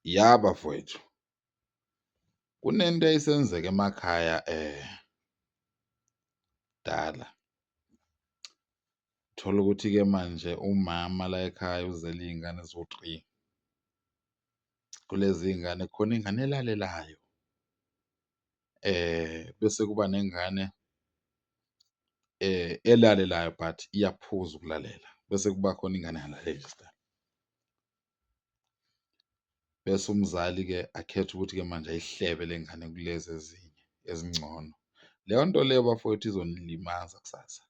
Ya bafowethu, kunento eyayisenzeka emakhaya kudala. Uthola ukuthi-ke manje umama la ekhaya uzele iy'ngane eziwu-3. Kulezi ngane kukhona ingane elalelayo, bese kuba nengane elalelayo but iyaphuza ukulalela, bese kuba khona ingane engalaleli sidala. Bese umzali-ke akhethe ukuthi-ke manje ayihlebe le ngane kulezi ezinye ezingcono. Leyo nto leyo bafowethu izonilimaza kusasa,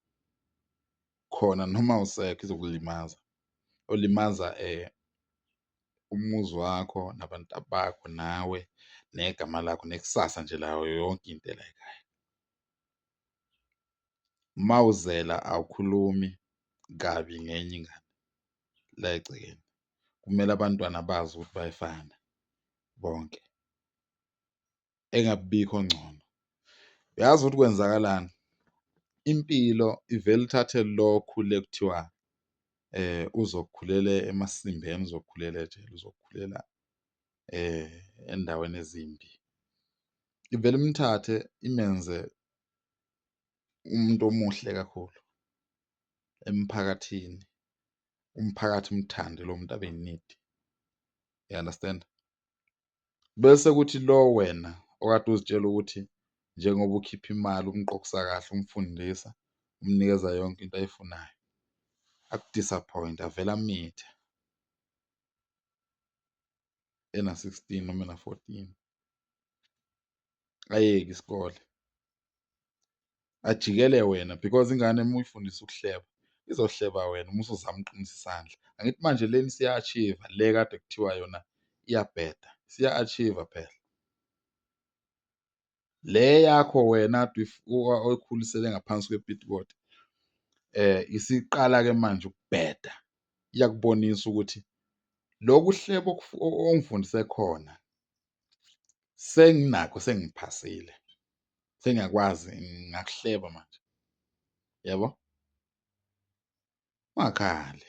khona noma awusekho izokulimaza. Olimaza umuzi wakho, nabantabakho, nawe, negama lakho, nekusasa nje layo yonke into la ekhaya. Mawuzela awukhulumi kabi ngenye ingane la egcekeni. Kumele abantwana bazi ukuthi bayafana bonke, engabibikho ongcono. Uyazi ukuthi kwenzakalani? Impilo ivele ithathe lo okhule kuthiwa uzokukhulela emasimbeni, uzokukhulela ejele, uzokukhulela endaweni ezimbi. Ivele imthathe imenze umuntu omuhle kakhulu emphakathini, umphakathi umthande lo muntu abe yinidi. You understand? Bese kuthi lo wena okade uzitshela ukuthi njengoba ukhipha imali, umqoqisa kahle, umfundisa, umnikeza yonke into ayifunayo, aku-disappoint-e, avele amithe ena-16 noma ena-14, ayeke isikole, ajikele wena because ingane uma uyifundisa ukuhleba izohleba wena uma usuzama ukuqinisa isandla. Angithi manje leni siya-achieve-a, le kade kuthiwa yona iyabheda, siya-achieve-a phela. Le yakho wena kade oyikhulisele ngaphansi kwe-pitkot isiqala-ke manje ukubheda, iyakubonisa ukuthi loku hlebo ongifundise khona senginakho, sengiphasile, sengiyakwazi, ngakuhleba manje, yabo? Ungakhali,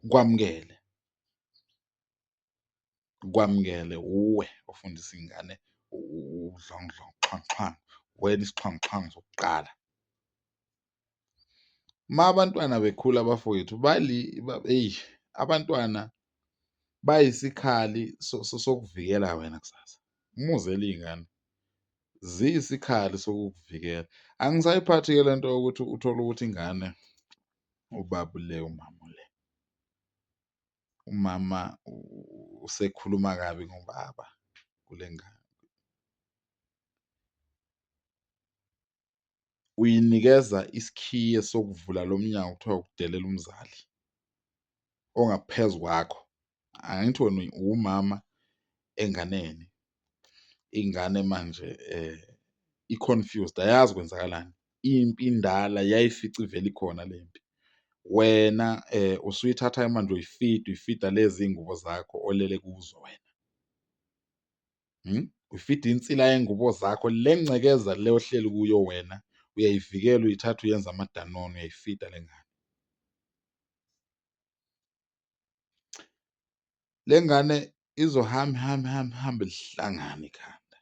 kwamukele, kwamukele uwe ofundisa ingane udlongudlongo, uxhwanguxhwangu, wena isixhwanguxhwangu sokuqala. Ma abantwana bekhula bafowethu eyi, abantwana bayisikhali sokuvikela wena kusasa. Uma uzele iy'ngane ziyisikhali sokukuvikela. Angisayiphathi-ke le nto yokuthi uthole ukuthi ingane ubaba ule, umama ule, umama usekhuluma kabi ngobaba kule ngane. Uyinikeza isikhiye sokuvula lo mnyango kuthiwa ukudelela umzali ongaphezu kwakho. Angithi wena uwumama enganeni, ingane manje i-confused, ayazi kwenzakalani. Impi indala yayifica ivele ikhona le mpi. Wena usuyithatha manje uyifida lezi iy'ngubo zakho olele kuzo wena. Uyifida insila yengubo zakho, le ngcekeza le ohleli kuyo wena uyayivikela, uyithatha uyenza amadanone, uyayifida le ngane. Le ngane izohamba ihambe ihambe ihambe lihlangane ikhanda.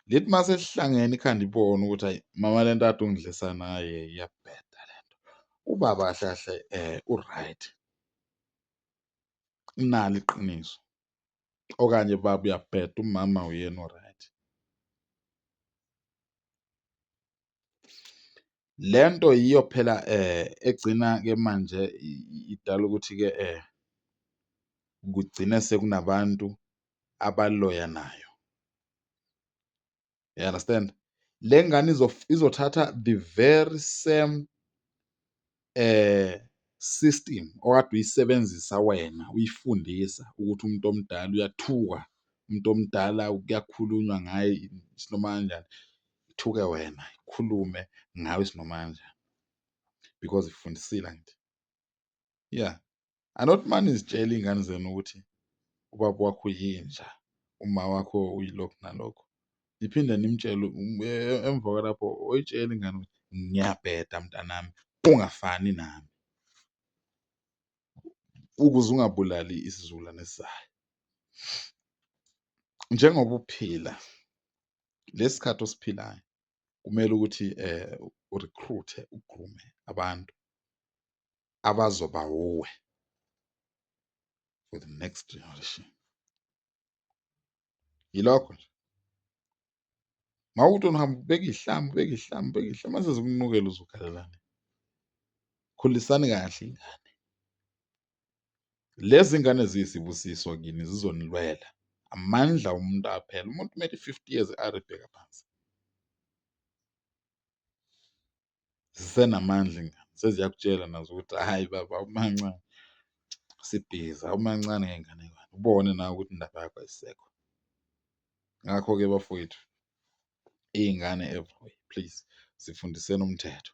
Lithi mase lihlangene ikhanda ibone ukuthi hayi mama le nto kade ungidlisa nayo iyabheda le nto. Ubaba kahle kahle u-right, unalo iqiniso, okanye baba uyabheda, umama uyena o-right. Le nto yiyo phela egcina-ke manje idala ukuthi-ke kugcine sekunabantu abaloya nayo. You understand? Le ngane izothatha the very same system okade uyisebenzisa wena uyifundisa ukuthi umuntu omdala uyathuka, umuntu omdala kuyakhulunywa ngaye isinoma kanjani, ithuke wena ikhulume ngawe isinoma kanjani because ifundisile angithi? Yeah, anothi manizitshela iy'ngane zenu ukuthi ubaba wakho uyinja, uma wakho uyilokhu nalokhu, niphinde nimtshele emva kwalapho oyitshele ingane ukuthi ngiyabheda mntanami, ungafani nami. ukuze ungabulali isizukulwane esizayo. Njengoba uphila lesikhathi osiphilayo, kumele ukuthi urecruit-e, ugrume abantu abazoba wuwe for the next generation. Yilokho nje. Mawukuthi uhamba ubeka iy'hlambi, ubeka iy'hlambi, ubeka iy'hlambi, mase zikunukela uzokhalelani. Khulisani kahle iy'ngane. Lezi ngane ziyisibusiso kini zizonilwela. Amandla umuntu aphela. Umuntu uma ethi 50 years bheka phansi. Zisenamandla iy'ngane. Seziyakutshela nazo ukuthi hhayi baba awumancane. Sibhizi, awumancane ngey'nganekwane. Ubone nawe ukuthi indaba yakho ayisekho. Ngakho-ke bafowethu, iy'ngane everywhere, please, zifundiseni umthetho.